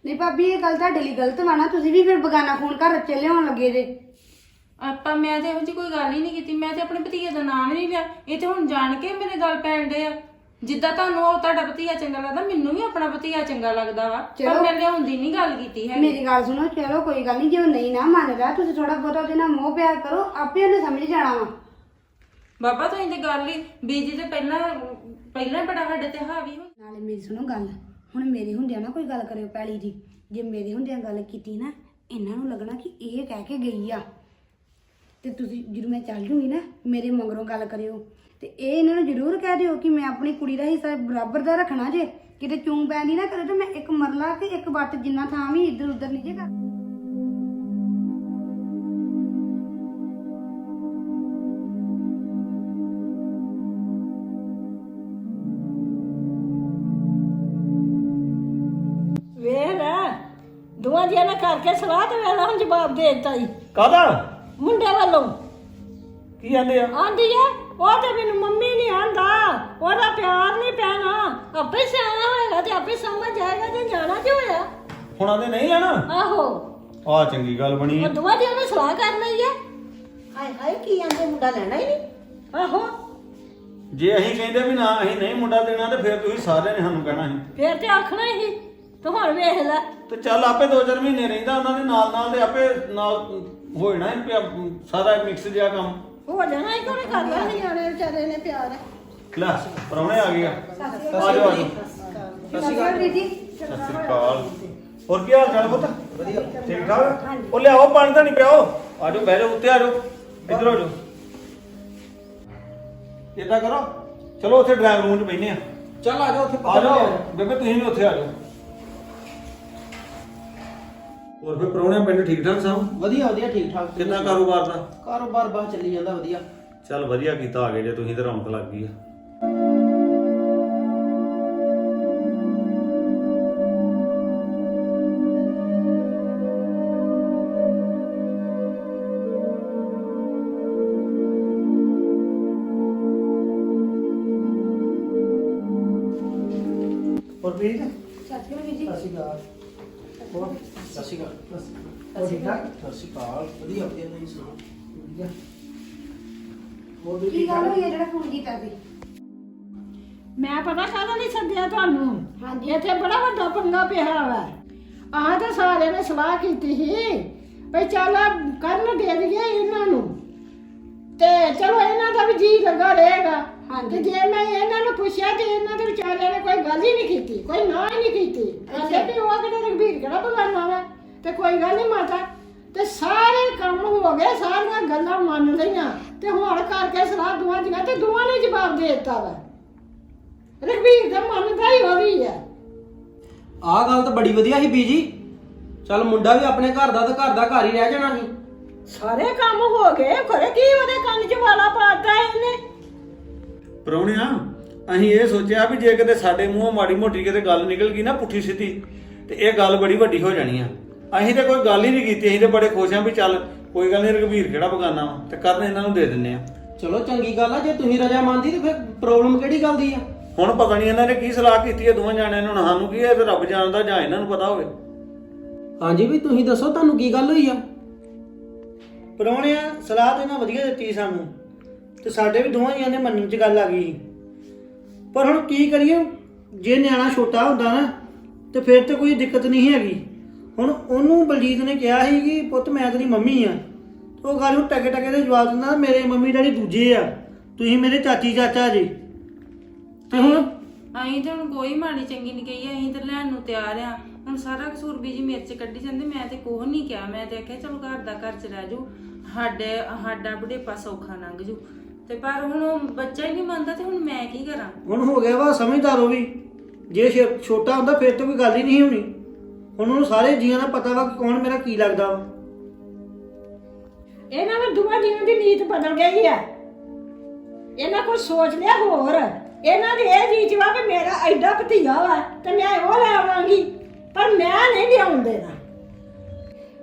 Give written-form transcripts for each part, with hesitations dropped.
नहीं भाभी ये गल तुहाडे लई गलत वा ना, तुसीं भी फिर बेगाना खून घर च लिआउण लगे जे। ਆਪਾਂ ਮੈਂ ਤੇ ਇਹੋ ਜਿਹੀ ਕੋਈ ਗੱਲ ਹੀ ਨਹੀਂ ਕੀਤੀ। ਮੈਂ ਤੇ ਆਪਣੇ ਭਤੀਜੇ ਦਾ ਨਾਮ ਹੀ ਨਹੀਂ ਲਿਆ। ਇਹ ਤੇ ਹੁਣ ਜਾਣ ਕੇ ਮੇਰੇ ਗੱਲ ਪੈਣ ਡੇ ਆ। ਜਿੱਦਾਂ ਤੁਹਾਨੂੰ ਉਹ ਤੁਹਾਡਾ ਭਤੀਜਾ ਚੰਗਾ ਲੱਗਦਾ, ਮੈਨੂੰ ਵੀ ਆਪਣਾ ਭਤੀਜਾ ਚੰਗਾ ਲੱਗਦਾ ਵਾ। ਪਰ ਮੈਂ ਲਿਆਉਂਦੀ ਨਹੀਂ ਗੱਲ ਕੀਤੀ ਹੈ। मेरी गल सुनो, चलो कोई गल नहीं, जो नहीं ना मनदा तुसीं थोड़ा बहुत ਉਹਦੇ ਨਾਲ मोह प्यार करो, आपे ਉਹਨੇ समझ जाना वा। ਬਾਬਾ ਤੁਸੀਂ ਤੇ ਗੱਲ ਹੀ ਬੀਜੀ ਤੇ ਪਹਿਲਾਂ ਬੜਾ ਸਾਡੇ ਤੇ ਹਾਵੀ ਹੋ। ਨਾਲੇ ਮੇਰੀ ਸੁਣੋ ਗੱਲ, ਹੁਣ ਮੇਰੇ ਹੁੰਦਿਆਂ ਨਾ ਕੋਈ ਗੱਲ ਕਰਿਓ ਪੈਲੀ ਦੀ। ਜੇ ਮੇਰੇ ਹੁੰਦਿਆਂ ਗੱਲ ਕੀਤੀ ਨਾ, ਇਹਨਾਂ ਨੂੰ ਲੱਗਣਾ ਕਿ ਇਹ ਕਹਿ ਕੇ ਗਈ ਆ, ਤੇ ਤੁਸੀਂ ਜਦੋਂ ਮੈਂ ਚੱਲ ਜੂਗੀ ਨਾ ਮੇਰੇ ਮਗਰੋਂ ਗੱਲ ਕਰਿਓ। ਤੇ ਇਹ ਇਹਨਾਂ ਨੂੰ ਜ਼ਰੂਰ ਕਹਿ ਦਿਓ ਕਿ ਮੈਂ ਆਪਣੀ ਕੁੜੀ ਦਾ ਹਿੱਸਾ ਬਰਾਬਰ ਦਾ ਰੱਖਣਾ ਜੇ। ਕਿਤੇ ਚੂੰ ਪੈਂਦੀ ਨਾ ਕਰੇ ਤੇ ਮੈਂ ਇੱਕ ਮਰਲਾ ਤੇ ਇੱਕ ਵੱਟ ਜਿੰਨਾ ਥਾਂ ਵੀ ਇੱਧਰ ਉੱਧਰ ਨਹੀਂ ਜੇ ਕਰ। ਵੇਖ ਲੈ ਦੋਵਾਂ ਜੀਆਂ ਨੇ ਕਰਕੇ ਸਲਾਹ ਤੇ ਵੇਲਾ ਹੁਣ ਜਵਾਬ ਦੇ ਦਿੱਤਾ ਈ ਕਾਹਦਾ ਮੁੰਡੇ ਵੱਲੋਂ। ਕੀ ਆਂਦੇ ਆ? ਆਂਦੀ ਐ ਉਹ ਤੇ ਮੈਨੂੰ ਮੰਮੀ ਨਹੀਂ ਆਂਦਾ, ਉਹਦਾ ਪਿਆਰ ਨਹੀਂ ਪੈਣਾ, ਆਪੇ ਸਿਆਣਾ ਹੋਏਗਾ ਤੇ ਆਪੇ ਸਮਝ ਜਾਏਗਾ ਜੇ ਜਾਣਾ ਕਿ ਹੋਇਆ। ਹੁਣ ਆਂਦੇ ਨਹੀਂ ਲੈਣਾ। ਆਹੋ ਆ ਚੰਗੀ ਗੱਲ ਬਣੀ। ਉਹ ਦੋਵਾਂ ਜੀਆਂ ਨੇ ਸਲਾਹ ਕਰ ਲਈ ਐ। ਹਾਏ ਹਾਏ ਕੀ ਆਂਦੇ ਮੁੰਡਾ ਲੈਣਾ ਹੀ ਨਹੀਂ। ਆਹੋ ਜੇ ਅਸੀਂ ਕਹਿੰਦੇ ਵੀ ਨਾ ਅਸੀਂ ਨਹੀਂ ਮੁੰਡਾ ਦੇਣਾ ਤੇ ਫਿਰ ਤੁਸੀਂ ਸਾਰਿਆਂ ਨੇ ਸਾਨੂੰ ਕਹਿਣਾ ਸੀ। ਫੇਰ ਤੇ ਆਖਣਾ ਹੀ ਤੂੰ ਹੁਣ ਵੇਖ ਲੈ। ਤੇ ਚੱਲ ਆਪੇ 2-4 ਮਹੀਨੇ ਰਹਿੰਦਾ ਉਹਨਾਂ ਦੇ ਨਾਲ ਤੇ ਆਪੇ ਨਾਲ ਹੋ ਜਾਣਾ ਸੀ ਸਾਰਾ ਮਿਕਸ ਜਿਹਾ ਕੰਮ। ਹੋ ਜਾਣਾ ਹੀ ਕੋਈ ਕਰਦਾ ਨਹੀਂ ਜਾਣੇ ਵਿਚਾਰੇ ਨੇ ਪਿਆਰ। ਲੈ ਪਰੌਣੇ ਆ ਗਏ ਆ। ਆ ਜਾਓ ਆ ਜਾਓ। ਸਤਿ ਸ਼੍ਰੀ ਅਕਾਲ। ਹੋਰ ਕੀ ਹਾਲ ਚਾਲ ਪੁੱਤ? ਵਧੀਆ ਠੀਕ ਠਾਕ। ਉਹ ਲਿਆਓ ਪਾਣੀ ਤਾਂ ਨਹੀਂ ਪਿਆਓ। ਆ ਜਾਓ ਬਹਿ ਜਾਓ ਉੱਤੇ ਆ ਜਾਓ। ਇੱਧਰ ਆ ਜਾਓ। ਏਦਾਂ ਕਰੋ ਚਲੋ ਉੱਥੇ ਡਰਾਈਵਿੰਗ ਰੂਮ 'ਚ ਬੈਠਨੇ ਆ। ਚੱਲ ਆ ਜਾਓ ਉੱਥੇ ਆ ਜਾਓ ਬੇਬੇ ਤੁਸੀਂ ਵੀ ਉੱਥੇ ਆ ਜਾਓ। ਹੋਰ ਫਿਰ ਪਰੌਣੇ ਪਿੰਡ ਠੀਕ ਠਾਕ ਸਭ? ਵਧੀਆ ਵਧੀਆ ਠੀਕ ਠਾਕ। ਕਿੰਨਾ ਕਾਰੋਬਾਰ ਦਾ? ਕਾਰੋਬਾਰ ਬਾਹਰ ਚੱਲੀ ਜਾਂਦਾ ਵਧੀਆ। ਚੱਲ ਵਧੀਆ ਕੀਤਾ ਆ ਗਏ ਜੇ ਤੁਸੀਂ ਤੇ ਰੌਣਕ ਲੱਗ ਗਈ ਆ। ਹੋਰ ਪ੍ਰੀਤ ਸਤਿ ਸ਼੍ਰੀ ਅਕਾਲ ਜੀ। ਸਤਿ ਸ਼੍ਰੀ ਅਕਾਲ। ਹੋਰ ਸਤਿ ਸ਼੍ਰੀ ਅਕਾਲ। ਹੋਰ ਠੀਕ ਠਾਕ? ਸਤਿ ਸ਼੍ਰੀ ਅਕਾਲ। ਵਧੀਆ ਵਧੀਆ ਤੁਸੀਂ ਸੁਣਾਓ? ਵਧੀਆ। ਹੋਰ ਵੀ ਕੀ ਠੀਕ ਗੱਲ ਠਾਕ? ਹੋਈ ਹੈ ਜਿਹੜਾ ਫੋਨ ਕੀਤਾ ਸੀ? ਮੈਂ ਪਤਾ ਕਾਹਦਾ ਨਹੀਂ ਸੱਦਿਆ ਤੁਹਾਨੂੰ। ਹਾਂਜੀ। ਇੱਥੇ ਬੜਾ ਵੱਡਾ ਪੰਗਾ ਪਿਆ ਵਾ। ਆਹ ਤਾਂ ਸਾਰਿਆਂ ਨੇ ਸਲਾਹ ਕੀਤੀ ਸੀ ਵੀ ਚੱਲ ਕਰਨ ਦੇ ਦਈਏ ਇਹਨਾਂ ਨੂੰ, ਤੇ ਚਲੋ ਇਹਨਾਂ ਦਾ ਵੀ ਜੀ ਲੱਗਾ ਰਹੇਗਾ। ਹਾਂਜੀ। ਤੇ ਜੇ ਮੈਂ ਇਹਨਾਂ ਨੂੰ ਪੁੱਛਿਆ ਤੇ ਇਹਨਾਂ ਦੇ ਵਿਚਾਰਿਆਂ ਨੇ ਕੋਈ ਗੱਲ ਹੀ ਨਹੀਂ ਕੀਤੀ, ਕੋਈ ਨਾ ਹੀ ਨਹੀਂ ਕੀਤੀ। ਕਹਿੰਦੇ ਵੀ ਉਹ ਕਿਹੜਾ ਰਘਬੀਰ ਕਿਹੜਾ ਬਗਾਨਾ ਵਾ, ਤੇ ਕੋਈ ਗੱਲ ਨਹੀਂ ਮਾਤਾ। ਤੇ ਸਾਰੇ ਕੰਮ ਹੋ ਗਏ, ਸਾਰੀਆਂ ਗੱਲਾਂ ਮੰਨ ਲਈਆਂ, ਤੇ ਹੁਣ ਕਰਕੇ ਸਲਾਹ ਦੋਵਾਂ ਜੀਆਂ ਤੇ ਦੋਵਾਂ ਨੇ ਜਵਾਬ ਦੇ ਦਿੱਤਾ ਵਾ। ਰਘਬੀਰ ਦਾ ਮੰਨਦਾ ਹੀ ਉਹ ਵੀ ਹੈ। ਆਹ ਗੱਲ ਤਾਂ ਬੜੀ ਵਧੀਆ ਸੀ ਬੀਜੀ। ਚੱਲ ਮੁੰਡਾ ਵੀ ਆਪਣੇ ਘਰ ਦਾ ਤੇ ਘਰ ਦਾ ਘਰ ਹੀ ਰਹਿ ਜਾਣਾ ਸੀ। ਸਾਰੇ ਕੰਮ ਹੋ ਗਏ, ਖਰੇ ਕੀ ਉਹਦੇ ਕੰਨ 'ਚ ਵਾਲਾ ਪਾਤਾ ਇਹਨੇ। ਪਰੌਣਿਆ ਅਸੀਂ ਇਹ ਸੋਚਿਆ ਵੀ ਜੇ ਕਿਤੇ ਸਾਡੇ ਮੂੰਹੋਂ ਮਾੜੀ ਮੋਟੀ ਕਿਤੇ ਗੱਲ ਨਿਕਲ ਗਈ ਨਾ ਪੁੱਠੀ ਸਿੱਧੀ, ਤੇ ਇਹ ਗੱਲ ਬੜੀ ਵੱਡੀ ਹੋ ਜਾਣੀ ਆ। ਅਸੀਂ ਤੇ ਕੋਈ ਗੱਲ ਹੀ ਨਹੀਂ ਕੀਤੀ। ਅਸੀਂ ਤੇ ਬੜੇ ਖੁਸ਼ ਆ ਵੀ ਚੱਲ ਕੋਈ ਗੱਲ ਨਹੀਂ, ਰਘਬੀਰ ਕਿਹੜਾ ਬਗਾਨਾ ਵਾ ਤੇ ਕਰਨ ਇਹਨਾਂ ਨੂੰ ਦੇ ਦਿੰਨੇ ਆ। ਚਲੋ ਚੰਗੀ ਗੱਲ ਆ, ਜੇ ਤੁਸੀਂ ਰਜਾ ਮੰਨਦੀ ਤੇ ਫਿਰ ਪ੍ਰੋਬਲਮ ਕਿਹੜੀ ਗੱਲ ਦੀ ਆ? ਹੁਣ ਪਤਾ ਨਹੀਂ ਇਹਨਾਂ ਨੇ ਕੀ ਸਲਾਹ ਕੀਤੀ ਹੈ ਦੋਵਾਂ ਜਾਣਿਆਂ ਨੇ। ਹੁਣ ਸਾਨੂੰ ਕੀ ਹੈ, ਤੇ ਰੱਬ ਜਾਣਦਾ ਜਾਂ ਇਹਨਾਂ ਨੂੰ ਪਤਾ ਹੋਵੇ। ਹਾਂਜੀ ਵੀ ਤੁਸੀਂ ਦੱਸੋ ਤੁਹਾਨੂੰ ਕੀ ਗੱਲ ਹੋਈ ਆ? ਪ੍ਰਾਹੁਣਿਆ ਸਲਾਹ ਤੇ ਨਾ ਵਧੀਆ ਦਿੱਤੀ ਸਾਨੂੰ, ਤੇ ਸਾਡੇ ਵੀ ਦੋਵਾਂ ਜੀਆਂ ਦੇ ਮੰਨਣ 'ਚ ਗੱਲ ਆ ਗਈ। ਪਰ ਹੁਣ ਕੀ ਕਰੀਏ, ਜੇ ਨਿਆਣਾ ਛੋਟਾ ਹੁੰਦਾ ਨਾ ਤੇ ਫਿਰ ਤੇ ਕੋਈ ਦਿੱਕਤ ਨਹੀਂ ਹੈਗੀ। ਹੁਣ ਉਹਨੂੰ ਬਲਜੀਤ ਨੇ ਕਿਹਾ ਸੀ ਕਿ ਪੁੱਤ ਮੈਂ ਤੇਰੀ ਮੰਮੀ ਆ, ਤੇ ਉਹ ਗੱਲ ਨੂੰ ਟਕੇ ਟਕੇ ਦੇ ਜਵਾਬ ਦਿੰਦਾ ਮੇਰੇ ਮੰਮੀ ਡੈਡੀ ਦੂਜੇ ਆ, ਤੁਸੀਂ ਮੇਰੇ ਚਾਚੀ ਚਾਚਾ ਜੀ। ਤੇ ਹੁਣ ਅਸੀਂ ਤੇ ਹੁਣ ਕੋਈ ਮਾੜੀ ਚੰਗੀ ਨਹੀਂ ਕਹੀ। ਅਸੀਂ ਤੇ ਲੈਣ ਨੂੰ ਤਿਆਰ ਆ। ਹੁਣ ਸਾਰਾ ਕਸੂਰ ਬੀਜੀ ਮੇਰੇ 'ਚ ਕੱਢੀ ਜਾਂਦੇ। ਮੈਂ ਤੇ ਕੋਹ ਨਹੀਂ ਕਿਹਾ। ਮੈਂ ਤੇ ਆਖਿਆ ਚਲੋ ਘਰ ਦਾ ਘਰ 'ਚ ਰਹਿ ਜੂ, ਸਾਡਾ ਬੁਢੇਪਾ ਸੌਖਾ ਲੰਘ ਜੂ। ਤੇ ਪਰ ਹੁਣ ਉਹ ਬੱਚਾ ਹੀ ਨਹੀਂ ਮੰਨਦਾ, ਤੇ ਹੁਣ ਮੈਂ ਕੀ ਕਰਾਂ? ਹੁਣ ਹੋ ਗਿਆ ਵਾ ਸਮਝਦਾਰ ਉਹ ਵੀ। ਜੇ ਛੋਟਾ ਹੁੰਦਾ ਫਿਰ ਤਾਂ ਕੋਈ ਗੱਲ ਹੀ ਨਹੀਂ ਹੋਣੀ। ਹੁਣ ਉਹਨੂੰ ਸਾਰੇ ਜੀਆਂ ਦਾ ਪਤਾ ਵਾ ਕਿ ਕੌਣ ਮੇਰਾ ਕੀ ਲੱਗਦਾ ਵਾ। ਇਹਨਾਂ ਨੂੰ ਦੋਵਾਂ ਜੀਆਂ ਦੀ ਨੀਤ ਬਦਲ ਗਈ ਹੈ। ਇਹਨਾਂ ਕੋਲ ਸੋਚ ਲਿਆ ਹੋਰ। ਇਹਨਾਂ ਦੀ ਇਹ ਰੀਚ ਵਾ ਵੀ ਮੇਰਾ ਐਡਾ ਭਤੀਆ ਵਾ ਤੇ ਮੈਂ ਉਹ ਲੈ ਆਵਾਂਗੀ, ਪਰ ਮੈਂ ਨਹੀਂ ਲਿਆਉਣ ਦੇਣਾ।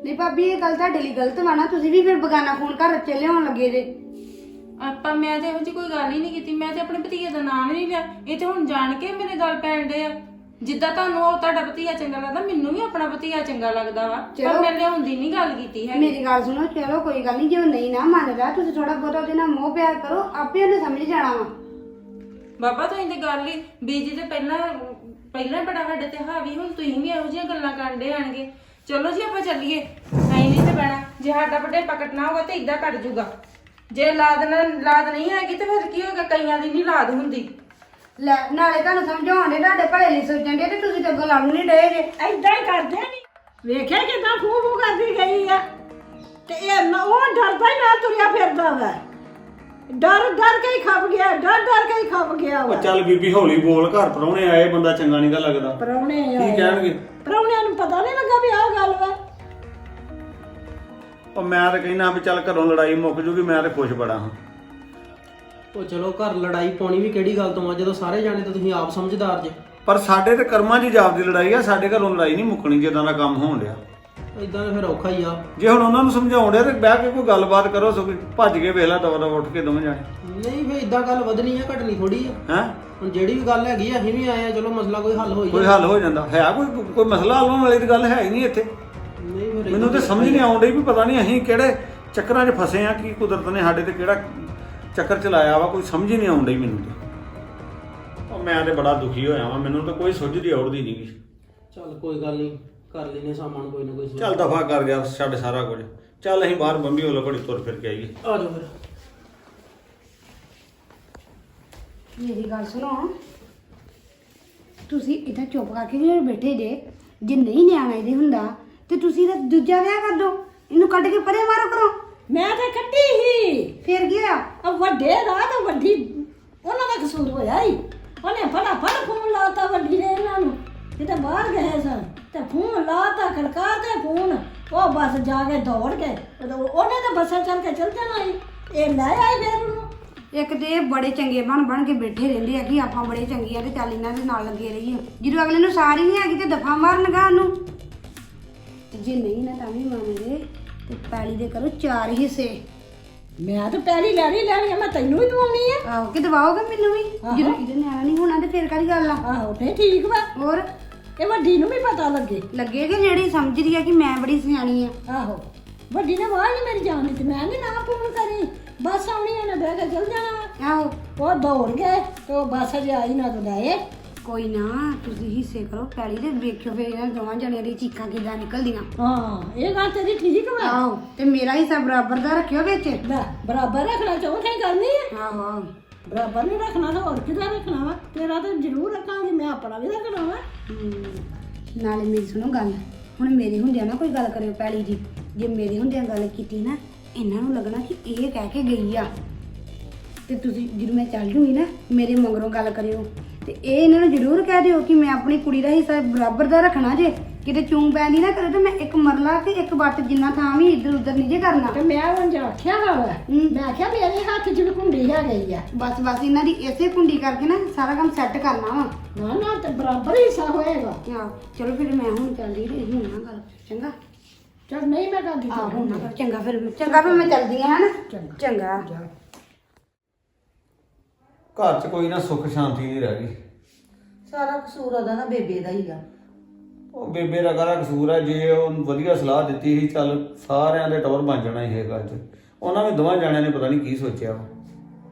ਨਹੀਂ ਭਾਬੀ ਇਹ ਗੱਲ ਤੁਹਾਡੇ ਲਈ ਗਲਤ ਵਾ ਨਾ, ਤੁਸੀਂ ਵੀ ਫਿਰ ਬੇਗਾਨਾ ਖੂਨ ਘਰ ਚ ਲਿਆਉਣ ਲੱਗੇ ਜੇ। ਮੈਂ ਤੇ ਇਹੋ ਜਿਹੀ ਕੋਈ ਗੱਲ ਹੀ ਨਹੀਂ ਕੀਤੀ। ਮੈਂ ਤੇ ਆਪਣੇ ਭਤੀਜੇ ਦਾ ਨਾਮ ਹੀ ਨਹੀਂ ਲਿਆ। ਇਹ ਤੇ ਹੁਣ ਜਾਣ ਕੇ ਮੇਰੇ ਗੱਲ ਪੈਣ ਡੇ ਆ। ਜਿੱਦਾਂ ਤੁਹਾਨੂੰ ਉਹ ਤੁਹਾਡਾ ਭਤੀਆ ਚੰਗਾ ਲੱਗਦਾ ਮੈਨੂੰ ਵੀ ਆਪਣਾ ਭਤੀਆ ਚੰਗਾ ਲੱਗਦਾ ਵਾ ਪਰ ਚਲੋ। ਮੈਂ ਲਿਆਉਂਦੀ ਨਹੀਂ ਗੱਲ ਕੀਤੀ ਹੈ ਮੇਰੀ ਗੱਲ ਸੁਣੋ, ਚਲੋ ਕੋਈ ਗੱਲ ਨਹੀਂ, ਜੇ ਉਹ ਨਹੀਂ ਨਾ ਮੰਨਦਾ ਤੁਸੀਂ ਥੋੜਾ ਬਹੁਤਾ ਉਹਦੇ ਨਾਲ ਮੋਹ ਪਿਆਰ ਕਰੋ, ਆਪੇ ਉਹਨੇ ਸਮਝ ਜਾਣਾ ਵਾ। ਬਾਬਾ ਤੁਸੀਂ ਤੇ ਗੱਲ ਹੀ ਬੀਜੀ ਤੇ ਪਹਿਲਾਂ ਬੜਾ ਸਾਡੇ ਤੇ ਹਾਵੀ, ਹੁਣ ਤੁਸੀਂ ਵੀ ਇਹੋ ਜਿਹੀਆਂ ਗੱਲਾਂ ਕਰਦੇ ਆਣਗੇ। ਚਲੋ ਜੀ ਆਪਾਂ ਚੱਲੀਏ, ਨਹੀਂ ਨਹੀਂ ਤੇ ਬੈਣਾ, ਜੇ ਸਾਡਾ ਵੱਡੇ ਪਕੜਨਾ ਹੋਗਾ ਤੇ ਇਦਾਂ ਕੱਟ ਜੂਗਾ। ਜੇ ਲਾਦ ਨਹੀਂ ਹੈਗੀ ਤੇ ਫਿਰ ਕੀ ਹੋਗਾ, ਕਈਆਂ ਦੀ ਨਹੀਂ ਲਾਦ ਹੁੰਦੀ। ਲੈ ਨਾਲੇ ਤੁਹਾਨੂੰ ਸਮਝਾਉਂਦੇ ਤੁਹਾਡੇ ਭਲੇ ਲਈ ਸੋਚਣ ਦੇ ਤੇ ਤੁਸੀਂ ਤੇ ਅੱਗੋਂ ਲੜ ਨਹੀਂ ਡਏ ਜੇ। ਐਦਾਂ ਹੀ ਕਰਦੇ ਨਹੀਂ, ਵੇਖਿਆ ਕਿਦਾਂ ਫੂ ਕਰਦੀ ਗਈ ਆ। ਤੇ ਉਹ ਡਰਦਾ ਹੀ ਨਾ ਤੁਰਿਆ ਫਿਰਦਾ ਵਾ, ਡਰ ਕੇ ਹੀ ਖੱਪ ਗਿਆ, ਡਰ ਕੇ ਹੀ ਖੱਪ ਗਿਆ ਵਾ। ਉਹ ਚੱਲ ਬੀਬੀ ਹੌਲੀ ਬੋਲ, ਘਰ ਪ੍ਰਾਹੁਣੇ ਆਏ, ਬੰਦਾ ਚੰਗਾ ਨਹੀਂ ਗਾ ਲੱਗਦਾ। ਪ੍ਰਾਹੁਣੇ ਕੀ ਆਏ। ਕਹਿਣਗੇ? ਪ੍ਰਾਹੁਣਿਆਂ ਨੂੰ ਪਤਾ ਨਹੀਂ ਲੱਗਾ ਵੀ ਆਹ ਗੱਲ ਵਾ। ਉਹ ਮੈਂ ਤਾਂ ਕਹਿਣਾ ਵੀ ਚੱਲ ਘਰੋਂ ਲੜਾਈ ਮੁੱਕ ਜੂਗੀ, ਮੈਂ ਤਾਂ ਖੁਸ਼ ਬੜਾ ਹਾਂ। ਉਹ ਚਲੋ ਘਰ ਲੜਾਈ ਪਾਉਣੀ ਵੀ ਕਿਹੜੀ ਗੱਲ ਤੋਂ ਆ, ਜਦੋਂ ਸਾਰੇ ਜਾਣੇ ਤਾਂ ਤੁਸੀਂ ਆਪ ਸਮਝਦਾਰ ਜੇ। ਪਰ ਸਾਡੇ ਤੇ ਕਰਮਾਂ 'ਚ ਜਾਪਦੀ ਲੜਾਈ ਆ, ਸਾਡੇ ਘਰੋਂ ਲੜਾਈ ਨਹੀਂ ਮੁੱਕਣੀ ਜਿੱਦਾਂ ਦਾ ਕੰਮ ਹੋਣ ਡਿਆ। ਇਦਾਂ ਤਾਂ ਫਿਰ ਔਖਾ ਹੀ ਆ। ਜੇ ਹੁਣ ਉਹਨਾਂ ਨੂੰ ਸਮਝਾਉਣ ਡਿਆ ਤੇ ਬਹਿ ਕੇ ਕੋਈ ਗੱਲਬਾਤ ਕਰੋ, ਸੋ ਭੱਜ ਕੇ ਵੇਖ ਲੈ ਦਵਾ ਉੱਠ ਕੇ ਦੋਵੇਂ ਜਾਣੇ। ਨਹੀਂ ਫਿਰ ਇਦਾਂ ਗੱਲ ਵਧਣੀ ਆ, ਘਟਣੀ ਥੋੜੀ ਆ। ਹੈ ਹੁਣ ਜਿਹੜੀ ਵੀ ਗੱਲ ਹੈਗੀ ਆ, ਅਸੀਂ ਵੀ ਆਏ ਆ, ਚਲੋ ਮਸਲਾ ਕੋਈ ਹੱਲ ਹੋਈ ਕੋਈ ਹੱਲ ਹੋ ਜਾਂਦਾ ਹੈ, ਕੋਈ ਮਸਲਾ ਹੱਲ ਹੋਣ ਵਾਲੀ ਤਾਂ ਗੱਲ ਹੈ ਹੀ ਨਹੀਂ ਇੱਥੇ। ਨਹੀਂ ਫਿਰ ਮੈਨੂੰ ਤੇ ਸਮਝ ਨਹੀਂ ਆਉਣ ਡਈ ਵੀ ਪਤਾ ਨਹੀਂ ਅਸੀਂ ਕਿਹੜੇ ਚੱਕਰਾਂ 'ਚ ਫਸੇ ਆ, ਕੀ ਕੁਦਰਤ ਨੇ ਸਾਡੇ ਤੇ ਕਿਹੜਾ ਚੱਕਰ ਚਲਾਇਆ ਵਾ, ਕੋਈ ਸਮਝ ਹੀ ਨਹੀਂ ਆਉਣ ਡਈ ਮੈਨੂੰ ਤੇ। ਉਹ ਮੈਂ ਤੇ ਬੜਾ ਦੁਖੀ ਹੋਇਆ ਵਾਂ, ਮੈਨੂੰ ਤਾਂ ਕੋਈ ਸੁੱਝਦੀ ਔੜਦੀ ਨਹੀਂ ਗੀ। ਚੱਲ ਕੋਈ ਗੱਲ ਨਹੀਂ, ਕਰ ਲੈਨੇ ਸਾਮਾਨ ਕੋਈ ਨਾ ਕੋਈ। ਚੱਲ ਦਫਾ ਕਰ ਗਿਆ ਛੱਡ ਸਾਰਾ ਕੁਝ, ਚੱਲ ਅਸੀਂ ਬਾਹਰ ਬੰਬੀ ਵੱਲੋਂ ਘੜੀ ਤੁਰ ਫਿਰ ਕੇ ਆਈਏ। ਆ ਜਾਓ ਫਿਰ। ਮੇਰੀ ਗੱਲ ਸੁਣੋ, ਤੁਸੀਂ ਇੱਥੇ ਚੁੱਪ ਕਰਕੇ ਜਿਹੜੇ ਬੈਠੇ ਜੇ ਨਹੀਂ ਨਿਆਣਾ ਇਹਦੇ ਹੁੰਦਾ ਤੇ ਤੁਸੀਂ ਇਹਦਾ ਦੂਜਾ ਵਿਆਹ ਕਰ ਦੋ, ਇਹਨੂੰ ਕੱਢ ਕੇ ਪਰੇ ਮਾਰੋ ਕਰੋ। ਮੈਂ ਤਾਂ ਕੱਢੀ ਹੀ, ਫੇਰ ਕੀ ਹੋਇਆ? ਆ ਵੱਡੇ ਦਾ ਤਾਂ ਵੱਡੀ ਉਹਨਾਂ ਦਾ ਕਸੂਰ ਹੋਇਆ ਹੀ। ਉਹਨੇ ਫਟਾਫਟ ਫੋਨ ਲਾਤਾ ਵੱਡੀ ਨੇ ਇਹਨਾਂ ਨੂੰ, ਕਿਤੇ ਬਾਹਰ ਗਏ ਸਨ ਤੇ ਫੋਨ ਲਾਤਾ, ਖੜਕਾ ਤੇ ਫੋਨ, ਉਹ ਬਸ ਜਾ ਕੇ ਦੌੜ ਗਏ। ਉਹਨੇ ਤਾਂ ਬੱਸਾਂ ਚੱਲ ਕੇ ਚਲ ਜਾਣਾ ਸੀ, ਇਹ ਲੈ ਆਈ ਫਿਰ ਉਹਨੂੰ। ਇੱਕ ਤੇ ਇਹ ਬੜੇ ਚੰਗੇ ਬਣ ਕੇ ਬੈਠੇ ਰਹਿੰਦੇ ਆ ਕਿ ਆਪਾਂ ਬੜੇ ਚੰਗੇ ਆ ਤੇ ਚੱਲ ਇਹਨਾਂ ਦੇ ਨਾਲ ਲੱਗੇ ਰਹੀਏ, ਜਦੋਂ ਅਗਲੇ ਨੂੰ ਸਾਰੀ ਨਹੀਂ ਹੈਗੀ ਤੇ ਦਫਾ ਮਾਰਨਗਾ ਉਹਨੂੰ। ਤੇ ਜੇ ਨਹੀਂ ਨਾ ਤਾਂ ਵੀ ਮੰਨਦੇ ਤੇ ਪੈਲੀ ਦੇ ਕਰੋ 4 ਹਿੱਸੇ। ਮੈਂ ਤਾਂ ਪਹਿਲੀ ਲੈਣੀ ਆ, ਮੈਂ ਤੈਨੂੰ ਵੀ ਦਵਾਉਣੀ ਆ। ਆਹੋ ਕਿ ਦਵਾਓਗੇ ਮੈਨੂੰ ਵੀ, ਆਹੋ। ਜਦੋਂ ਇਹਦੇ ਨਿਆਣਾ ਨਹੀਂ ਹੋਣਾ ਤੇ ਫੇਰ ਕਾਹਦੀ ਗੱਲ ਆ। ਆਹੋ ਤੇ ਠੀਕ ਵਾ, ਹੋਰ ਇਹ ਵੱਡੀ ਨੂੰ ਵੀ ਪਤਾ ਲੱਗੇ। ਲੱਗੇ ਕਿ ਜਿਹੜੀ ਸਮਝਦੀ ਆ ਕਿ ਮੈਂ ਬੜੀ ਸਿਆਣੀ ਆ। ਆਹੋ ਵੱਡੀ ਨੇ ਆਵਾਜ਼ ਨਹੀਂ ਮੇਰੀ ਜਾਣ ਦਿੱਤੀ, ਮੈਂ ਨਹੀਂ ਨਾ ਫੋਨ ਕਰੀ, ਬੱਸ ਆਉਣੀ ਉਹਨੇ ਬਹਿ ਕੇ ਚਲ ਜਾਣਾ ਵਾ। ਆਹੋ ਉਹ ਦੌੜ ਗਏ ਤੇ ਉਹ ਬੱਸ ਅਜੇ ਆਈ ਨਾ ਤੋਂ ਗਏ। ਕੋਈ ਨਾ, ਤੁਸੀਂ ਹਿੱਸੇ ਕਰੋ ਪੈਲੀ ਦੇ, ਵੇਖਿਓ ਫੇਰ ਇਹਨਾਂ ਦੋਵਾਂ ਜਣਿਆਂ ਦੀ ਚੀਕਾਂ ਕਿੱਦਾਂ ਨਿਕਲਦੀਆਂ। ਹਾਂ ਇਹ ਗੱਲ ਤੇਰੀ ਠੀਕ ਵਾ। ਆਹੋ ਤੇ ਮੇਰਾ ਹਿੱਸਾ ਬਰਾਬਰ ਦਾ ਰੱਖਿਓ ਵਿੱਚ। ਲੈ ਬਰਾਬਰ ਰੱਖਣਾ ਚਾਹੁੰਦਾ ਹੀ ਕਰਨੀ ਹੈ, ਆਹੋ ਆਹੋ ਬਰਾਬਰ ਨਹੀਂ ਰੱਖਣਾ ਤਾਂ ਹੋਰ ਕਿਹਦਾ ਰੱਖਣਾ ਵਾ। ਤੇਰਾ ਤਾਂ ਜ਼ਰੂਰ ਰੱਖਾਂਗੀ, ਮੈਂ ਆਪਣਾ ਵੀ ਰੱਖਣਾ ਵਾ। ਨਾਲੇ ਮੇਰੀ ਸੁਣੋ ਗੱਲ, ਹੁਣ ਮੇਰੇ ਹੁੰਦਿਆਂ ਨਾ ਕੋਈ ਗੱਲ ਕਰਿਓ ਪੈਲੀ ਦੀ, ਜੇ ਮੇਰੇ ਹੁੰਦਿਆਂ ਗੱਲ ਕੀਤੀ ਨਾ ਇਹਨਾਂ ਨੂੰ ਲੱਗਣਾ ਕਿ ਇਹ ਕਹਿ ਕੇ ਗਈ ਆ, ਤੇ ਤੁਸੀਂ ਜਦੋਂ ਮੈਂ ਚੱਲ ਜੂਗੀ ਨਾ ਮੇਰੇ ਮਗਰੋਂ ਗੱਲ ਕਰਿਓ ਤੇ ਇਹ ਇਹਨਾਂ ਨੂੰ ਜ਼ਰੂਰ ਕਹਿ ਦਿਓ ਕਿ ਮੈਂ ਆਪਣੀ ਕੁੜੀ ਦਾ ਹਿੱਸਾ ਬਰਾਬਰ ਦਾ ਰੱਖਣਾ ਜੇ, ਕਿਤੇ ਚੂੰ ਪੈਂਦੀ ਨਾ ਕਰੇ ਤੇ ਮੈਂ ਇੱਕ ਮਰਲਾ ਤੇ ਇੱਕ ਵੱਟ ਜਿੰਨਾ ਥਾਂ ਵੀ ਇੱਧਰ ਉੱਧਰ ਨਹੀਂ ਜੇ ਕਰਨਾ। ਤੇ ਮੈਂ ਹੁਣ ਜਾ ਆਖਿਆ ਵਾ, ਮੈਂ ਆਖਿਆ ਮੇਰੇ ਹੱਥ 'ਚ ਵੀ ਕੁੰਡੀ ਹੈ ਗਈ ਆ। ਬਸ ਇਹਨਾਂ ਦੀ ਇਸੇ ਕੁੰਡੀ ਕਰਕੇ ਨਾ ਸਾਰਾ ਕੰਮ ਸੈੱਟ ਕਰਨਾ ਵਾ। ਨਾ ਨਾ ਤੇ ਬਰਾਬਰ ਹੀ ਹਿੱਸਾ ਹੋਏਗਾ। ਆਹੋ ਚਲੋ ਫਿਰ ਮੈਂ ਹੁਣ ਚੱਲਦੀ ਰਹੀ ਹੁਣ ਨਾ ਗੱਲ, ਚੰਗਾ? ਚਲ ਨਹੀਂ ਮੈਂ ਕਰਦੀ ਆਹੋ ਹੁਣ ਨਾ ਕਰ, ਚੰਗਾ ਫਿਰ ਮੈਂ ਚੱਲਦੀ ਹਾਂ ਨਾ। ਚੰਗਾ ਘਰ 'ਚ ਕੋਈ ਨਾ ਸੁੱਖ ਸ਼ਾਂਤੀ ਨਹੀਂ ਰਹਿ ਗਈ। ਸਾਰਾ ਕਸੂਰ ਉਹਦਾ ਨਾ ਬੇਬੇ ਦਾ ਹੀ ਆ। ਉਹ ਬੇਬੇ ਦਾ ਕਾਹਦਾ ਕਸੂਰ ਹੈ, ਜੇ ਉਹ ਵਧੀਆ ਸਲਾਹ ਦਿੱਤੀ ਸੀ ਚੱਲ ਸਾਰਿਆਂ ਦੇ ਟੌਰ ਬਣ ਜਾਣਾ ਇਹ ਗੱਲ 'ਚ, ਉਹਨਾਂ ਵੀ ਦੋਵਾਂ ਜਾਣਿਆਂ ਨੇ ਪਤਾ ਨਹੀਂ ਕੀ ਸੋਚਿਆ ਵਾ।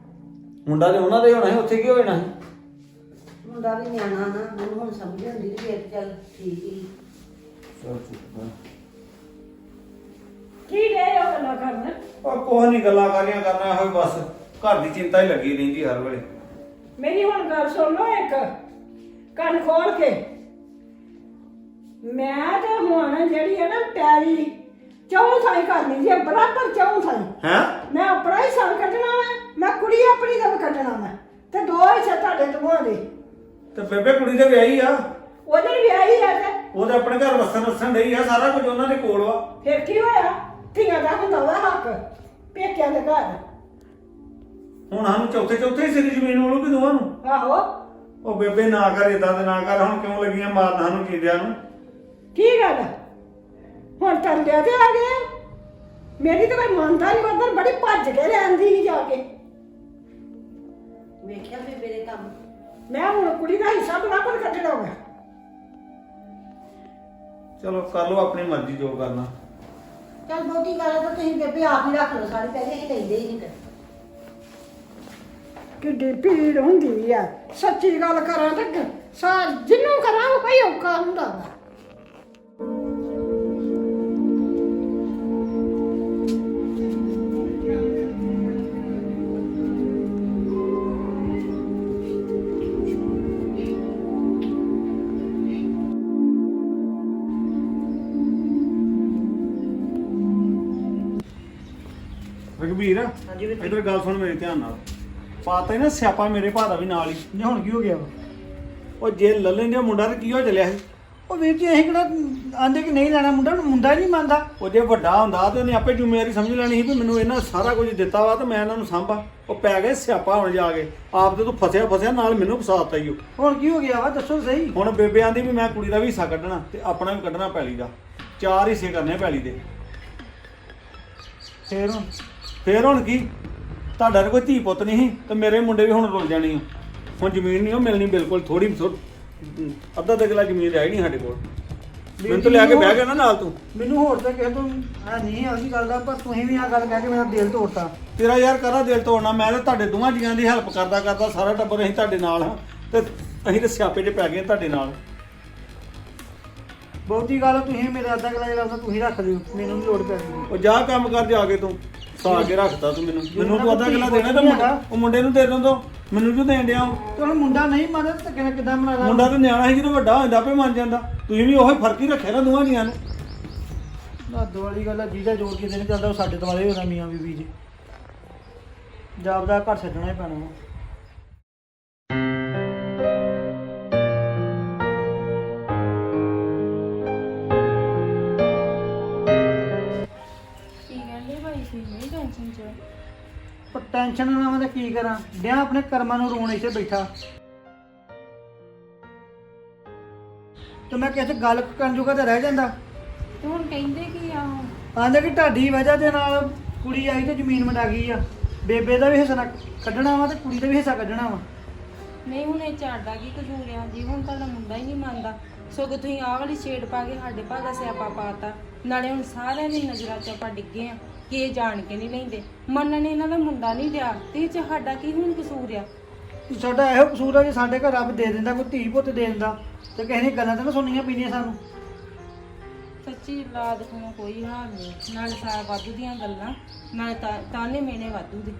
ਮੁੰਡਾ ਤੇ ਉਹਨਾਂ ਦਾ ਹੀ ਹੋਣਾ ਸੀ, ਉੱਥੇ ਕੀ ਹੋ ਜਾਣਾ ਸੀ। ਮੁੰਡਾ ਵੀ ਨਿਆਣਾ ਨਾ, ਉਹਨੂੰ ਹੁਣ ਸਮਝ ਆਉਂਦੀ ਤੇ ਫਿਰ ਚੱਲ ਠੀਕ ਹੀ। ਕੀ ਡੇ ਉਹ ਗੱਲਾਂ ਕਰਨ। ਉਹ ਕੁਛ ਨਹੀਂ, ਗੱਲਾਂ ਕਾਹਦੀਆਂ ਕਰਨਾ, ਇਹੋ ਹੀ ਬਸ ਘਰ ਦੀ ਚਿੰਤਾ ਹੀ ਲੱਗੀ ਰਹਿੰਦੀ ਹਰ ਵੇਲੇ। ਮੇਰੀ ਹੁਣ ਗੱਲ ਸੁਣ ਲਓ, ਇੱਕ ਕੰਨ ਖੋਲ ਕੇ। ਮੈਂ ਤੇ ਹੁਣ ਜਿਹੜੀ ਹੈ ਨਾ ਪੈਰੀ ਚੌਂ ਥਾਈ ਕਰਨੀ ਜੇ ਬਰਾਬਰ ਚੌਂ ਥਾਈ। ਹੈਂ? ਮੈਂ ਆਪਣਾ ਹੀ ਸਰ ਕੱਢਣਾ ਵਾ, ਮੈਂ ਕੁੜੀ ਆਪਣੀ ਦਾ ਵੀ ਕੱਢਣਾ ਵਾ, ਤੇ ਦੋ ਹਿੱਸੇ ਤੁਹਾਡੇ ਦੋਵਾਂ ਦੇ। ਤੇ ਬੇਬੇ ਕੁੜੀ ਦੇ ਵਿਆਹੀ ਆ, ਉਹਦੇ ਵਿਆਹੀ ਆ ਤੇ ਉਹਦੇ ਆਪਣੇ ਘਰ ਵਸਣ ਡਈ ਆ, ਸਾਰਾ ਕੁਝ ਉਹਨਾਂ ਦੇ ਕੋਲ ਵਾ। ਫਿਰ ਕੀ ਹੋਇਆ? ਧੀਆਂ ਦਾ ਹੁੰਦਾ ਵਾ ਹੱਕ ਪੇਕਿਆਂ ਦੇ ਘਰ। ਹੁਣ ਸਾਨੂੰ ਚੌਥੇ ਸਿਰੀ ਜ਼ਮੀਨ ਮਿਲੂਗੀ ਦੋਵਾਂ ਨੂੰ। ਆਹੋ ਉਹ ਬੇਬੇ ਨਾ ਕਰ, ਏਦਾਂ ਤੇ ਨਾ ਕਰ, ਹੁਣ ਕਿਉਂ ਲੱਗੀਆਂ ਮਾਰਨ ਸਾਨੂੰ ਕੀਦਿਆਂ ਨੂੰ। ਕੀ ਗੱਲ ਹੁਣ ਟੰਡਿਆ ਤੇ ਆ ਗਏ? ਮੇਰੀ ਤਾਂ ਕੋਈ ਮੰਨਦਾ ਨਹੀਂ, ਉਧਰ ਬੜੀ ਭੱਜ ਕੇ ਲੈਂਦੀ ਸੀ ਜਾ ਕੇ। ਵੇਖਿਆ ਬੇਬੇ ਦੇ ਕੰਮ। ਮੈਂ ਹੁਣ ਕੁੜੀ ਦਾ ਹਿੱਸਾ ਬਰਾਬਰ ਕੱਢਣਾ ਵਾ। ਚਲੋ ਕਰ ਲਓ ਆਪਣੀ ਮਰਜ਼ੀ ਜੋ ਕਰਨਾ। ਚੱਲ ਬਹੁਤੀ ਗੱਲ ਹੈ ਤਾਂ ਤੁਸੀਂ ਬੇਬੇ ਆਪ ਹੀ ਰੱਖ ਲਓ ਸਾਰੇ ਪੈਸੇ, ਅਸੀਂ ਲੈਂਦੇ ਹੀ ਨਹੀਂ ਫਿਰ। ਕਿੱਡੀ ਭੀੜ ਹੁੰਦੀ ਆ, ਸੱਚੀ ਗੱਲ ਕਰਾਂ ਤਾਂ ਜਿਹਨੂੰ ਕਰਾਂ ਉਹ ਕੋਈ ਔਖਾ ਹੁੰਦਾ ਵਾ। ਰਘਬੀਰ ਹਾਂਜੀ ਵੀਰ ਜੀ। ਇਧਰ ਗੱਲ ਸੁਣ ਮੇਰੇ ਧਿਆਨ ਨਾਲ। ਪਾਤਾ ਹੀ ਨਾ ਸਿਆਪਾ ਮੇਰੇ ਭਾ ਦਾ ਵੀ ਨਾਲ ਹੀ। ਨੇ ਹੁਣ ਕੀ ਹੋ ਗਿਆ ਵਾ? ਉਹ ਜੇ ਲੱਲੇ ਦੇ ਮੁੰਡਾ ਤੇ ਕੀ ਹੋ ਚੱਲਿਆ ਸੀ? ਉਹ ਵੀਰ ਜੀ ਅਸੀਂ ਕਿਹੜਾ ਆਂਦੇ ਕਿ ਨਹੀਂ ਲੈਣਾ ਮੁੰਡਾ, ਮੁੰਡਾ ਹੀ ਨਹੀਂ ਮੰਨਦਾ। ਉਹ ਜੇ ਵੱਡਾ ਹੁੰਦਾ ਤੇ ਉਹਨੇ ਆਪੇ ਜ਼ਿੰਮੇਵਾਰੀ ਸਮਝ ਲੈਣੀ ਸੀ ਵੀ ਮੈਨੂੰ ਇਹਨਾਂ ਸਾਰਾ ਕੁਝ ਦਿੱਤਾ ਵਾ ਤੇ ਮੈਂ ਇਹਨਾਂ ਨੂੰ ਸਾਂਭਾ। ਉਹ ਪੈ ਗਏ ਸਿਆਪਾ ਹੁਣ ਜਾ ਕੇ। ਆਪ ਤੇ ਤੂੰ ਫਸਿਆ ਨਾਲ ਮੈਨੂੰ ਫਸਾਤਾ ਹੀ ਉਹ। ਹੁਣ ਕੀ ਹੋ ਗਿਆ ਵਾ ਦੱਸੋ ਸਹੀ। ਹੁਣ ਬੇਬੇ ਆਂਦੀ ਵੀ ਮੈਂ ਕੁੜੀ ਦਾ ਵੀ ਹਿੱਸਾ ਕੱਢਣਾ ਤੇ ਆਪਣਾ ਵੀ ਕੱਢਣਾ ਪੈਲੀ ਦਾ। 4 ਹਿੱਸੇ ਕਰਨੇ ਪੈਲੀ ਦੇ। ਫੇਰ ਹੁਣ ਕੀ, ਤੁਹਾਡਾ ਤਾਂ ਕੋਈ ਧੀ ਪੁੱਤ ਨਹੀਂ ਸੀ ਤੇ ਮੇਰੇ ਮੁੰਡੇ ਵੀ ਹੁਣ ਰੁੱਲ ਜਾਣੀ ਆ। ਹੁਣ ਜ਼ਮੀਨ ਨਹੀਂ ਉਹ ਮਿਲਣੀ, ਬਿਲਕੁਲ ਥੋੜੀ ਅੱਧਾ ਕਿੱਲਾ ਜ਼ਮੀਨ ਰਹਿ ਨਹੀਂ ਸਾਡੇ ਕੋਲ। ਮੈਨੂੰ ਤਾਂ ਲਿਆ ਕੇ ਬਹਿ ਗਿਆ ਨਾ ਨਾਲ ਤੂੰ। ਮੈਨੂੰ ਹੋਰ ਤਾਂ ਕਿਸੇ ਤੋਂ ਨਹੀਂ ਉਹੀ ਗੱਲ ਦਾ, ਪਰ ਤੁਸੀਂ ਵੀ ਆਹ ਗੱਲ ਕਹਿ ਕੇ ਮੇਰਾ ਦਿਲ ਤੋੜਤਾ। ਤੇਰਾ ਯਾਰ ਕਰਾ ਦਿਲ ਤੋੜਨਾ, ਮੈਂ ਤਾਂ ਤੁਹਾਡੇ ਦੋਵਾਂ ਜੀਆਂ ਦੀ ਹੈਲਪ ਕਰਦਾ ਸਾਰਾ ਟੱਬਰ ਅਸੀਂ ਤੁਹਾਡੇ ਨਾਲ ਹਾਂ ਤੇ ਅਸੀਂ ਤਾਂ ਸਿਆਪੇ 'ਚ ਪੈ ਗਏ ਤੁਹਾਡੇ ਨਾਲ। ਬਹੁਤੀ ਗੱਲ ਤੁਸੀਂ ਮੇਰੇ ਅੱਧਾ ਕਿਲਾ ਜਿਹੜਾ ਤੁਸੀਂ ਰੱਖ ਲਿਓ, ਮੈਨੂੰ ਨਹੀਂ ਲੋੜ ਪੈਂਦੀ। ਉਹ ਜਾ ਕੰਮ ਕਰ ਜਾ ਕੇ ਤੂੰ ਸਾ ਕੇ ਰੱਖਤਾ ਤੂੰ ਮੈਨੂੰ ਤੂੰ ਅੱਧਾ ਕਿੱਲਾ ਦੇਣਾ ਤਾਂ ਉਹ ਮੁੰਡੇ ਨੂੰ ਦੇ ਦਿੰਦਾ, ਮੈਨੂੰ ਕਿਉਂ ਦੇਣ ਡਿਆ? ਤੇ ਹੁਣ ਮੁੰਡਾ ਨਹੀਂ ਮੰਨਦਾ ਤਾਂ ਕਿੱਦਾਂ ਮਨਾਣਾ? ਮੁੰਡਾ ਤਾਂ ਨਿਆਣਾ ਸੀ, ਜਦੋਂ ਵੱਡਾ ਹੋ ਜਾਂਦਾ ਆਪੇ ਮੰਨ ਜਾਂਦਾ। ਤੁਸੀਂ ਵੀ ਉਹੀ ਫਰਕ ਹੀ ਰੱਖਿਆ ਨਾ ਦੋਵਾਂ ਜੀਆਂ ਨੂੰ। ਹੱਦ ਵਾਲੀ ਗੱਲ ਆ, ਜਿਹਦਾ ਜੋੜ ਕੇ ਦੇਣ ਚੱਲਦਾ ਉਹ ਸਾਡੇ ਦੁਆਲੇ ਹੋਣਾ ਮੀਆਂ ਬੀਬੀ ਜੀ। ਜਾਪਦਾ ਘਰ ਛੱਡਣਾ ਹੀ ਪੈਣਾ ਵਾ। ਕੀ ਕਹਿੰਦੇ ਭਾਈ ਸੀ ਨਹੀਂ ਟੈਨਸ਼ਨ ਚ? ਪਰ ਟੈਨਸ਼ਨ ਨਾ ਮੈਂ ਤਾਂ ਕੀ ਕਰਾਂ, ਡਿਆ ਆਪਣੇ ਕਰਮਾਂ ਨੂੰ ਰੋਣ ਇੱਥੇ ਬੈਠਾ। ਤੇ ਮੈਂ ਕਿਸੇ ਗੱਲ ਕਰਨ ਜੋਗਾ ਤਾਂ ਰਹਿ ਜਾਂਦਾ। ਤੇ ਹੁਣ ਕਹਿੰਦੇ ਕੀ ਆ ਉਹ? ਆਂਦੇ ਕਿ ਤੁਹਾਡੀ ਵਜ੍ਹਾ ਦੇ ਨਾਲ ਕੁੜੀ ਆਈ ਤੇ ਜ਼ਮੀਨ ਵੰਡਾ ਗਈ ਆ। ਬੇਬੇ ਦਾ ਵੀ ਹਿੱਸਾ ਕੱਢਣਾ ਵਾ ਤੇ ਕੁੜੀ ਦਾ ਵੀ ਹਿੱਸਾ ਕੱਢਣਾ ਵਾ। ਨਹੀਂ ਹੁਣ ਇਹ ਝਾੜਾ ਕੀ ਕਸੂਰ ਆ ਜੀ? ਹੁਣ ਤੁਹਾਡਾ ਮੁੰਡਾ ਹੀ ਨਹੀਂ ਮੰਨਦਾ, ਸਗੋਂ ਤੁਸੀਂ ਆਹ ਵਾਲੀ ਛੇੜ ਪਾ ਕੇ ਸਾਡੇ ਭਾ ਦਾ ਸਿਆਪਾ ਪਾਤਾ। ਨਾਲੇ ਹੁਣ ਸਾਰਿਆਂ ਦੀ ਨਜ਼ਰਾਂ 'ਚ ਆਪਾਂ ਡਿੱਗੇ ਆ ਕਿ ਇਹ ਜਾਣ ਕੇ ਨਹੀਂ ਲੈਂਦੇ। ਮੰਨਣ ਇਹਨਾਂ ਦਾ ਮੁੰਡਾ ਨਹੀਂ ਦਿਆ ਤੇ ਇਹ 'ਚ ਸਾਡਾ ਕੀ ਹੁਣ ਕਸੂਰ ਆ? ਸਾਡਾ ਇਹੋ ਕਸੂਰ ਆ ਜੇ ਸਾਡੇ ਘਰ ਰੱਬ ਦੇ ਦਿੰਦਾ, ਕੋਈ ਧੀ ਪੁੱਤ ਦੇ ਦਿੰਦਾ ਤੇ ਕਿਸੇ ਨੇ ਗੱਲਾਂ ਤਾਂ ਨਾ ਸੁਣਨੀਆਂ ਪੈਂਦੀਆਂ ਸਾਨੂੰ। ਸੱਚੀ ਔਲਾਦ ਕੋਲੋਂ ਕੋਈ ਹਾਲ ਨਹੀਂ, ਨਾਲੇ ਸਾਰਾ ਵਾਧੂ ਦੀਆਂ ਗੱਲਾਂ, ਨਾਲੇ ਤਾਨੇ ਮੇਨੇ ਵਾਧੂ ਦੇ।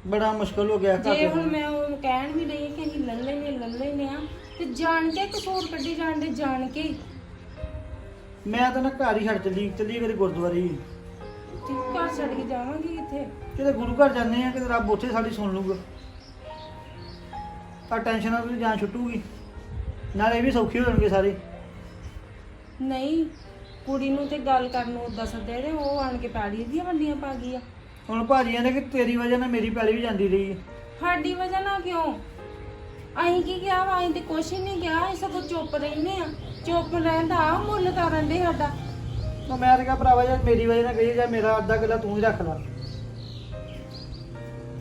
ਬੜਾ ਮੁਸ਼ਕਲ ਹੋ ਗਿਆ ਜੇ ਘਰ ਹੁਣ ਮੈਂ ਉਹ ਕਹਿਣ ਵੀ ਲਈ ਕਿ ਅਸੀਂ ਲੈ ਲੈਨੇ ਆ ਤੇ ਜਾਣ ਕੇ ਕਸੂਰ ਕੱਢੀ ਜਾਂਦੇ ਜਾਣ ਕੇ। ਮੈਂ ਤਾਂ ਨਾ ਘਰ ਹੀ ਛੱਡ ਚੱਲੀ ਕਦੇ ਗੁਰਦੁਆਰੇ ਹੀ। ਤੇ ਘਰ ਛੱਡ ਕੇ ਜਾਵਾਂਗੀ ਕਿੱਥੇ? ਕਿਤੇ ਗੁਰੂ ਘਰ ਜਾਂਦੇ ਆ, ਕਿਤੇ ਰੱਬ ਉੱਥੇ ਸਾਡੀ ਸੁਣ ਲੂਗਾ। ਤਾਂ ਟੈਨਸ਼ਨਾਂ ਤੋਂ ਜਾਨ ਛੁੱਟੂਗੀ, ਨਾਲੇ ਇਹ ਵੀ ਸੌਖੇ ਹੋ ਜਾਣਗੇ ਸਾਰੇ। ਨਹੀਂ, ਕੁੜੀ ਨੂੰ ਤੇ ਗੱਲ ਕਰਨ ਨੂੰ ਉਦਾਂ ਸੱਦਿਆ ਤੇ ਉਹ ਆਣ ਕੇ ਪੈੜੀ ਦੀਆਂ ਵੰਡੀਆਂ ਪਾ ਗਈ ਆ। ਹੁਣ ਭਾਜੀ ਨੇ ਕਿ ਤੇਰੀ ਵਜ੍ਹਾ ਨਾਲ ਮੇਰੀ ਪੈਲੀ ਵੀ ਜਾਂਦੀ ਰਹੀ ਹੈ। ਸਾਡੀ ਵਜ੍ਹਾ ਨਾਲ ਕਿਉਂ? ਅਸੀਂ ਕੀ ਕਿਹਾ ਵਾ? ਅਸੀਂ ਤੇ ਕੁਛ ਨਹੀਂ ਕਿਹਾ, ਅਸੀਂ ਸਗੋਂ ਚੁੱਪ ਰਹਿੰਦੇ ਆ। ਚੁੱਪ ਰਹਿਣ ਦਾ ਆਹ ਮੁੱਲ ਕਰਨ ਦੇ ਸਾਡਾ। ਤਾਂ ਮੈਂ ਤਾਂ ਕਿਹਾ ਭਰਾਵਾ ਯਾਰ ਮੇਰੀ ਵਜ੍ਹਾ ਨਾਲ ਗਈ ਜਾਂ ਮੇਰਾ ਅੱਧਾ ਕਿੱਲਾ ਤੂੰ ਹੀ ਰੱਖ ਲੈ।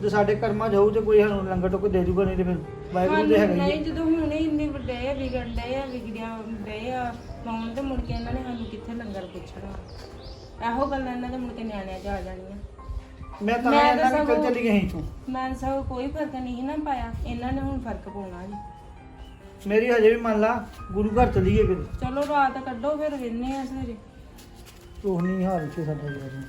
ਜੇ ਸਾਡੇ ਕਰਮਾਂ ਜਾਊ ਤੇ ਕੋਈ ਸਾਨੂੰ ਲੰਗਰ ਟੁੱਕ ਦੇ ਦੂਗਾ, ਨਹੀਂ ਤੇ ਫਿਰ ਵਾਹਿਗੁਰੂ ਦੇ ਹੈਗਾ ਹੀ ਨਹੀਂ, ਆ। ਜਦੋਂ ਹੁਣੇ ਇੰਨੇ ਵੱਡੇ ਆ ਵਿਗੜਨ ਡਏ ਆ ਪਾਉਣ ਤੇ ਮੁੜ ਕੇ ਇਹਨਾਂ ਨੇ ਸਾਨੂੰ ਕਿੱਥੇ ਲੰਗਰ ਪੁੱਛਣਾ। ਇਹੋ ਗੱਲਾਂ ਇਹਨਾਂ ਦੇ ਮੁੜ ਕੇ ਨਿਆਣਿਆਂ 'ਚ ਆ ਜਾਣੀਆਂ। ਮੈਂ ਤਾਂ ਮੈਂ ਤਾਂ ਇਹਨਾਂ ਨੂੰ ਸਗੋਂ- ਚੱਲੀ ਗਈ ਇੱਥੋਂ। ਮੈਂ ਸਭ ਕੋਈ ਫਰਕ ਨਹੀਂ ਨਾ ਪਾਇਆ, ਇਹਨਾਂ ਨੇ ਹੁਣ ਫਰਕ ਪਾਉਣਾ ਜੀ। ਮੇਰੀ ਹਜੇ ਵੀ ਮੰਨ ਲਾ ਗੁਰੂ ਘਰ ਚੱਲੀਏ ਫਿਰ। ਚਲੋ ਰਾਤ ਕੱਢੋ, ਫਿਰ ਵੇਨੇ ਆ ਸਵੇਰੇ। ਤੂੰ ਨਹੀਂ ਹਾਲ ਇੱਥੇ ਸਾਡਾ ਯਾਰ।